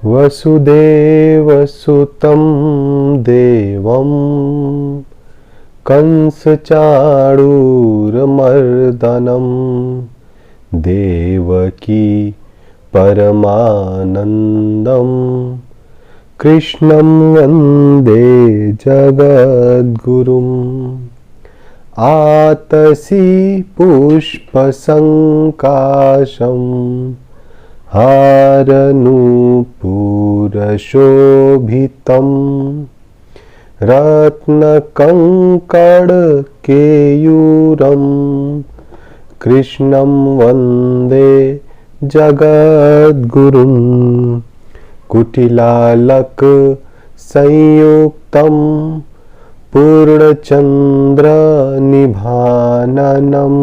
वसुदेवसुतं देवं कंसचाणूरमर्दनं देवकी परमानन्दं कृष्णं वन्दे जगद्गुरुम्। आतसी पुष्पसङ्काशं हारनूपुरशोभितं रत्नकङ्कणकेयूरं कृष्णं वन्दे जगद्गुरुं। कुटिलालकसंयुक्तं पूर्णचन्द्रनिभाननं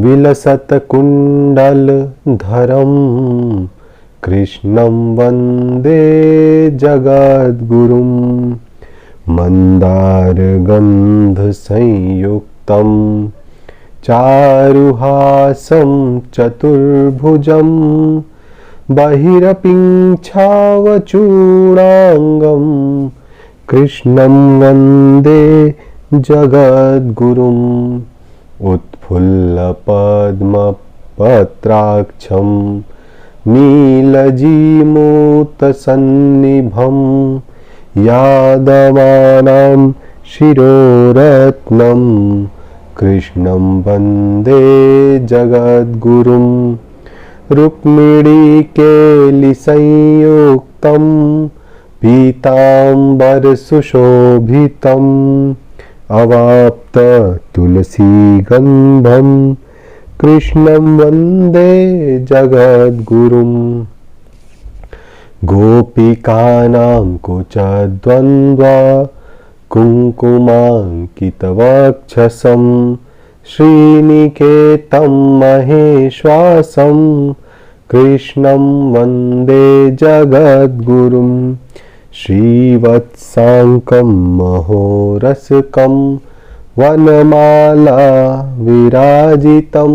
विलसत्कुण्डलधरं कृष्णं वन्दे जगद्गुरुं। मन्दारगन्धसंयुक्तं चारुहासं चतुर्भुजं बहिरपिञ्छावचूडाङ्गं कृष्णं वन्दे जगद्गुरुम्। उत्फुल्लपद्मपत्राक्षं नीलजीमूतसन्निभं यादवानां शिरोरत्नं कृष्णं वन्दे जगद्गुरुं। रुक्मिणीकेलिसंयुक्तं पीताम्बरसुशोभितं अवाप्त तुलसीगन्धं कृष्णं वन्दे जगद्गुरुम्। गोपिकानां कुचद्वन्द्वा कुङ्कुमाङ्कितवक्षसं श्रीनिकेतं महेश्वासं कृष्णं वन्दे जगद्गुरुम्। श्रीवत्साङ्कं महोरसकं वनमाला विराजितं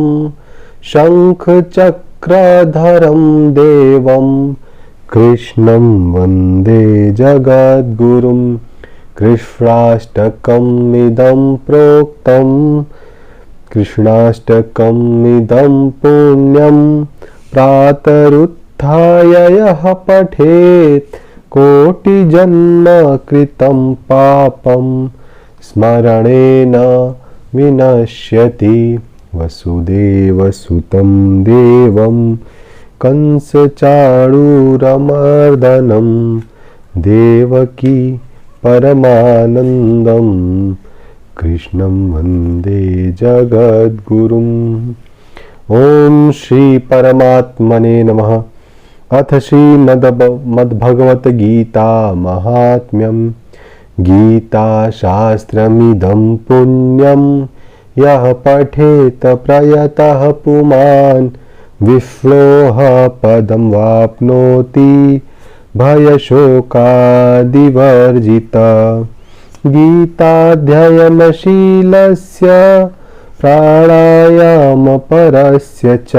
शङ्खचक्रधरं देवं कृष्णं वन्दे जगद्गुरुं। कृष्णाष्टकमिदं प्रोक्तं कृष्णाष्टकमिदं पुण्यं प्रातरुत्थाय यः पठेत् कोटिजन्म कृतं पापं स्मरणेन विनश्यति। वसुदेवसुतं देवं कंसचाणूरमर्दनं देवकी परमानन्दं कृष्णं वन्दे जगद्गुरुम्। ओम श्री परमात्मने नमः। अथ श्रीमद्भगवद्गीता महात्म्यं। गीताशास्त्रमिदं पुण्यं यः पठेत प्रयतः पुमान् विश्वोः पदं वाप्नोति भयशोकादिवर्जितः। गीताध्ययनशीलस्य प्राणायामपरस्य च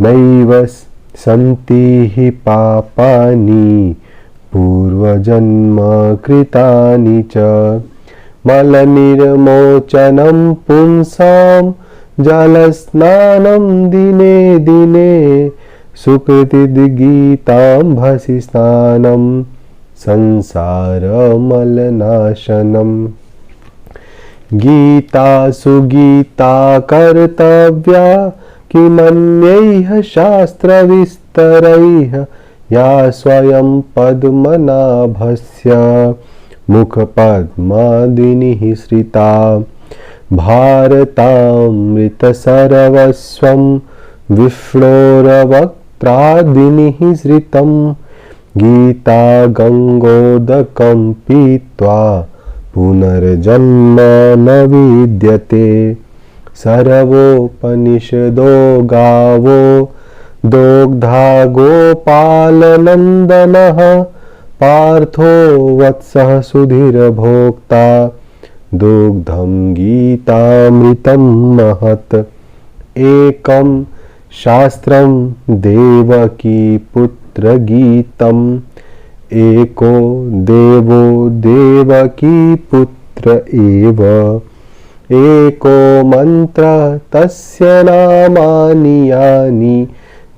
नैव सन्ति हि पापानि पूर्वजन्म कृतानि च। मलनिर्मोचनं पुंसां जलस्नानं दिने दिने सुकृतिगीताम्भसि स्नानं संसारमलनाशनम्। गीता सुगीता कर्तव्या किमन्यैः शास्त्रविस्तरैः या स्वयं पद्मनाभस्य मुखपद्मादिनिः श्रिता। भारतामृतसर्वस्वं विष्णोर्वक्त्रादिनिः श्रितं। गीता गङ्गोदकं पीत्वा पुनर्जन्म न विद्यते। सर्वोपनिषदो गावो दोग्धा गोपालनन्दनः पार्थो वत्सः सुधीरभोक्ता दुग्धं गीतामृतं महत्। एकं शास्त्रं देवकी पुत्र गीतम् एको देवो देवकी पुत्र एव एको मंत्र तस्य नामानि यानि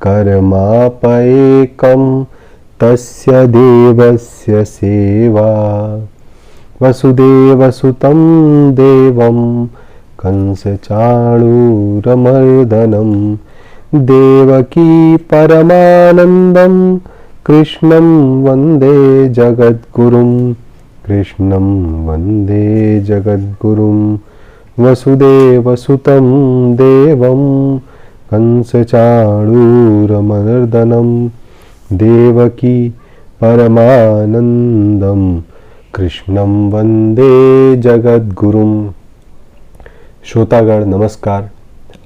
कर्मापएकं तस्य देवस्य सेवा। वसुदेवसुतं देवं कंसचाणूरमर्दनं देवकी परमानन्दं कृष्णं वन्दे जगद्गुरुं कृष्णं वन्दे जगद्गुरुं। वसुदेवसुतं देवं कंसचाणूरमर्दनं देवकी परमानन्दं कृष्णं वन्दे जगद्गुरुं। श्रोतागण नमस्कार।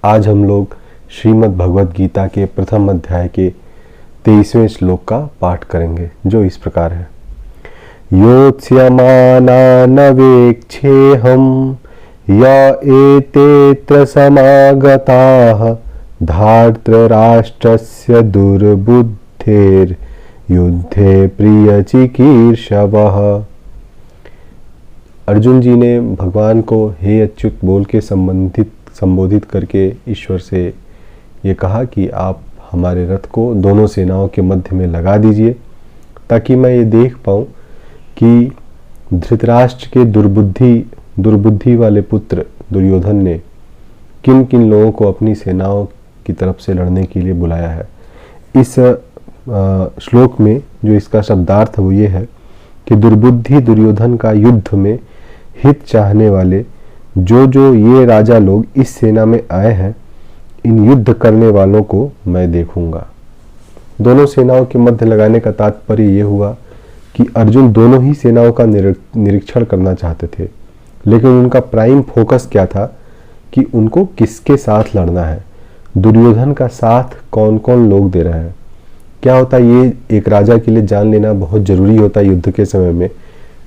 आज हम लोग श्रीमद् भगवद गीता के प्रथम अध्याय के 23वें श्लोक का पाठ करेंगे, जो इस प्रकार है। योत्स्यमानानवेक्षेऽहं य एतेऽत्र समागताः धार्तराष्ट्रस्य दुर्बुद्धेर्युद्धे प्रियचिकीर्षवः। अर्जुन जी ने भगवान को हे अच्युत बोल के संबोधित करके ईश्वर से ये कहा कि आप हमारे रथ को दोनों सेनाओं के मध्य में लगा दीजिए, ताकि मैं ये देख पाऊँ कि धृतराष्ट्र के दुर्बुद्धि वाले पुत्र दुर्योधन ने किन किन लोगों को अपनी सेनाओं की तरफ से लड़ने के लिए बुलाया है। इस श्लोक में जो इसका शब्दार्थ है वो ये है कि दुर्बुद्धि दुर्योधन का युद्ध में हित चाहने वाले जो ये राजा लोग इस सेना में आए हैं, इन युद्ध करने वालों को मैं देखूंगा। दोनों सेनाओं के मध्य लगाने का तात्पर्य ये हुआ कि अर्जुन दोनों ही सेनाओं का निरीक्षण करना चाहते थे, लेकिन उनका प्राइम फोकस क्या था कि उनको किसके साथ लड़ना है, दुर्योधन का साथ कौन कौन लोग दे रहे हैं। क्या होता है, ये एक राजा के लिए जान लेना बहुत ज़रूरी होता है युद्ध के समय में,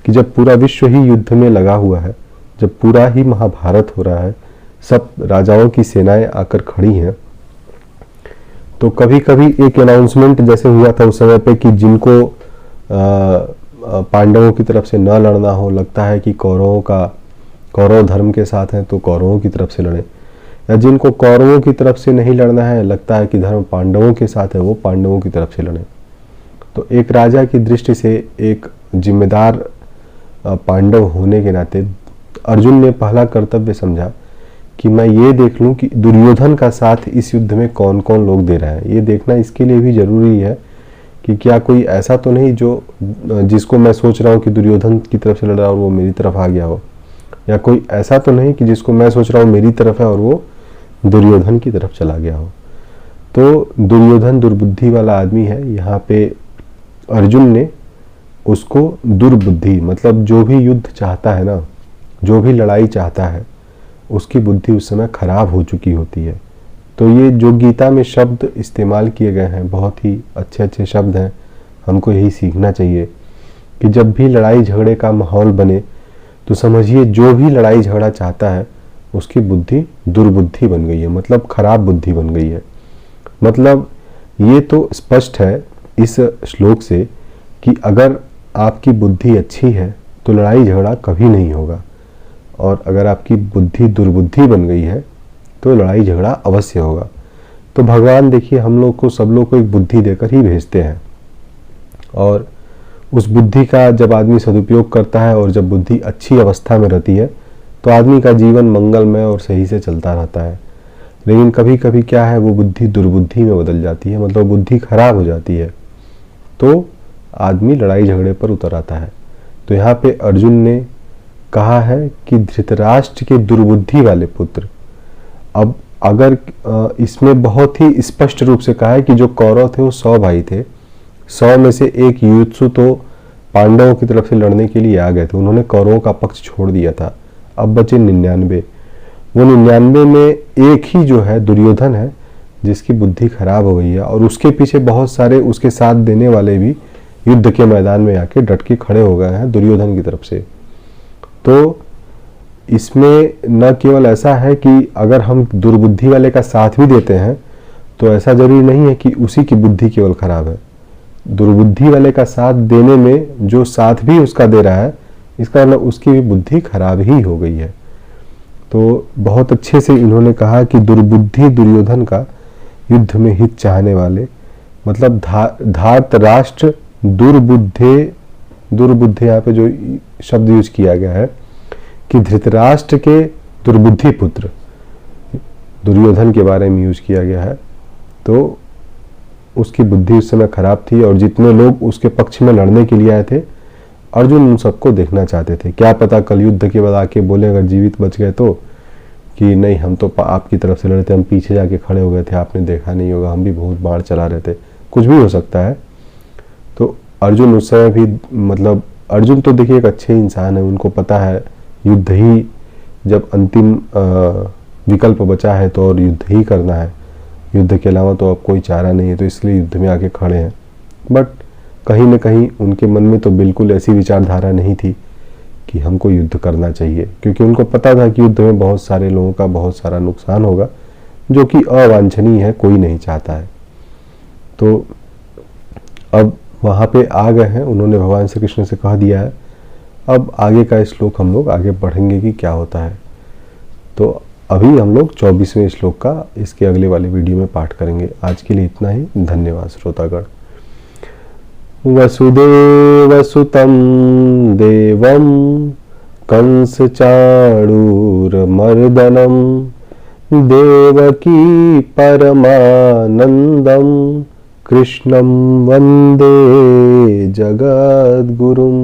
कि जब पूरा विश्व ही युद्ध में लगा हुआ है, जब पूरा ही महाभारत हो रहा है, सब राजाओं की सेनाएं आकर खड़ी हैं, तो कभी कभी एक अनाउंसमेंट जैसे हुआ था उस समय पे कि जिनको पांडवों की तरफ से न लड़ना हो, लगता है कि कौरव धर्म के साथ हैं तो कौरवों की तरफ से लड़े, या जिनको कौरवों की तरफ से नहीं लड़ना है, लगता है कि धर्म पांडवों के साथ है, वो पांडवों की तरफ से लड़े। तो एक राजा की दृष्टि से, एक जिम्मेदार पांडव होने के नाते अर्जुन ने पहला कर्तव्य समझा कि मैं ये देख लूं कि दुर्योधन का साथ इस युद्ध में कौन कौन लोग दे रहे हैं। ये देखना इसके लिए भी जरूरी है कि क्या कोई ऐसा तो नहीं जिसको मैं सोच रहा हूँ कि दुर्योधन की तरफ से लड़ रहा है और वो मेरी तरफ आ गया हो, या कोई ऐसा तो नहीं कि जिसको मैं सोच रहा हूँ मेरी तरफ है और वो दुर्योधन की तरफ चला गया हो। तो दुर्योधन दुर्बुद्धि वाला आदमी है। यहाँ पे अर्जुन ने उसको दुर्बुद्धि, मतलब जो भी युद्ध चाहता है ना, जो भी लड़ाई चाहता है, उसकी बुद्धि उस समय खराब हो चुकी होती है। तो ये जो गीता में शब्द इस्तेमाल किए गए हैं, बहुत ही अच्छे अच्छे शब्द हैं। हमको यही सीखना चाहिए कि जब भी लड़ाई झगड़े का माहौल बने तो समझिए जो भी लड़ाई झगड़ा चाहता है उसकी बुद्धि दुर्बुद्धि बन गई है, मतलब खराब बुद्धि बन गई है। मतलब ये तो स्पष्ट है इस श्लोक से कि अगर आपकी बुद्धि अच्छी है तो लड़ाई झगड़ा कभी नहीं होगा, और अगर आपकी बुद्धि दुर्बुद्धि बन गई है तो लड़ाई झगड़ा अवश्य होगा। तो भगवान देखिए हम लोग को, सब लोग को एक बुद्धि देकर ही भेजते हैं, और उस बुद्धि का जब आदमी सदुपयोग करता है और जब बुद्धि अच्छी अवस्था में रहती है तो आदमी का जीवन मंगलमय और सही से चलता रहता है। लेकिन कभी कभी क्या है, वो बुद्धि दुर्बुद्धि में बदल जाती है, मतलब बुद्धि खराब हो जाती है, तो आदमी लड़ाई झगड़े पर उतर आता है। तो यहाँ पे अर्जुन ने कहा है कि धृतराष्ट्र के दुर्बुद्धि वाले पुत्र। अब अगर इसमें बहुत ही स्पष्ट रूप से कहा है कि जो कौरव थे वो 100 भाई थे, 100 में से एक युत्सु तो पांडवों की तरफ से लड़ने के लिए आ गए थे, उन्होंने कौरवों का पक्ष छोड़ दिया था। अब बचे 99। वो 99 में एक ही जो है दुर्योधन है जिसकी बुद्धि खराब हो गई है, और उसके पीछे बहुत सारे उसके साथ देने वाले भी युद्ध के मैदान में आके डट के खड़े हो गए हैं दुर्योधन की तरफ से। तो इसमें न केवल ऐसा है कि अगर हम दुर्बुद्धि वाले का साथ भी देते हैं तो ऐसा जरूरी नहीं है कि उसी की बुद्धि केवल खराब है। दुर्बुद्धि वाले का साथ देने में जो साथ भी उसका दे रहा है, इसका मतलब उसकी भी बुद्धि खराब ही हो गई है। तो बहुत अच्छे से इन्होंने कहा कि दुर्बुद्धि दुर्योधन का युद्ध में हित चाहने वाले, मतलब धार्त राष्ट्र दुर्बुद्धे यहाँ पे जो शब्द यूज किया गया है कि धृतराष्ट्र के दुर्बुद्धि पुत्र दुर्योधन के बारे में यूज किया गया है। तो उसकी बुद्धि उस समय खराब थी और जितने लोग उसके पक्ष में लड़ने के लिए आए थे, अर्जुन उन सबको देखना चाहते थे। क्या पता कल युद्ध के बाद आके बोले, अगर जीवित बच गए तो, कि नहीं हम तो आपकी तरफ से लड़े थे, हम पीछे जाके खड़े हो गए थे, आपने देखा नहीं होगा, हम भी बहुत बाण चला रहे थे, कुछ भी हो सकता है। तो अर्जुन उस समय भी, मतलब अर्जुन तो देखिए एक अच्छे इंसान है, उनको पता है युद्ध ही जब अंतिम विकल्प बचा है तो और युद्ध ही करना है, युद्ध के अलावा तो अब कोई चारा नहीं है, तो इसलिए युद्ध में आके खड़े हैं। बट कहीं ना कहीं उनके मन में तो बिल्कुल ऐसी विचारधारा नहीं थी कि हमको युद्ध करना चाहिए, क्योंकि उनको पता था कि युद्ध में बहुत सारे लोगों का बहुत सारा नुकसान होगा, जो कि अवांछनीय है, कोई नहीं चाहता है। तो अब वहाँ पे आ गए हैं, उन्होंने भगवान श्री कृष्ण से कह दिया है। अब आगे का श्लोक हम लोग आगे पढ़ेंगे कि क्या होता है। तो अभी हम लोग 24वें श्लोक का इसके अगले वाले वीडियो में पाठ करेंगे। आज के लिए इतना ही, धन्यवाद श्रोतागण। वसुदेवसुतं देवं कंसचाणूरमर्दनं देवकी परमानंदं कृष्णं वंदे जगद्गुरुम्।